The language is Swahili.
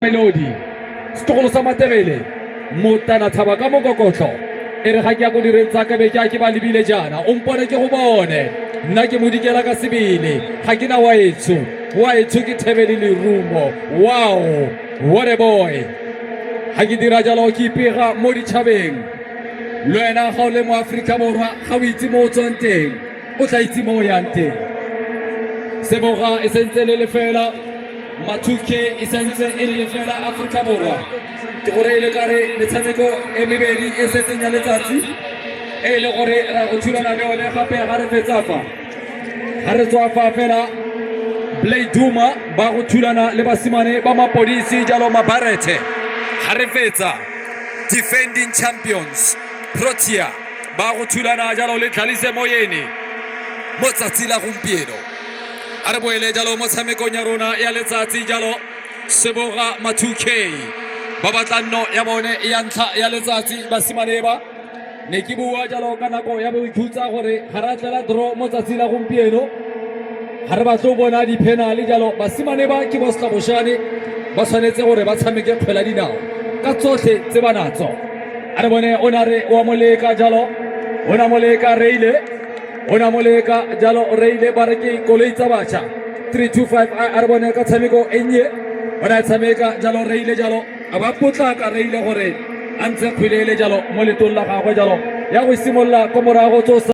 Melody setogolo sa Matebele motana thaba ka mokokotlo e re ga ke ya go diretsa ka be ke ba lebile jana o mpone ke go bone nna ke modikela ka sebele ga ke na waetso ke Thebele Lerumo. Wow, what a boy. ga ke dira jalo ke ipega mo ditšhabeng le wena ga o le mo Afrika Borwa ga o itse mo o tswang teng o tla itse mo o yang teng. Seboga e sentse le lefela Matuke e sentse e le lefela Afrika Borwa ke gore e le kare metshameko e mebedi e setseng ya letsatsi e le gore ra go thulana le one gape ga re fetsa fa ga re tswa fa fela Blade Duma ba go thulana le basimane ba Mapodisi jalo Mabarete. Ga re fetsa defending champions Protea ba go thulana jalo le Dlalise Moyeni mo tsatsi la gompieno. A re boele jalo motshamekong ya rona ya letsatsi jalo Seboga Matuke ba batlanno ya bone ya ntlha ya letsatsi basimane ba ne ke bua jalo ka nako ya boikhutsa gore ga ra tlela draw mo tsatsi la gompieno ga re batlo bona di penalty jalo basimane ba ke bo Slaboshane ba tshwanetse gore ba tshameke kgwela dinao ka tsotlhe tse ba natso. A re bone ona re wa moleka jalo ona moleka Reile ona moleka jalo Reile ba re ke koloi tsa batšha 325 a re bone ka tshameko ennye ona tshameka jalo Reile jalo a ba potlaka Reile gore a ntse kgwele le jalo mo letong la gagwe jalo ya go simolola ko morago tsosa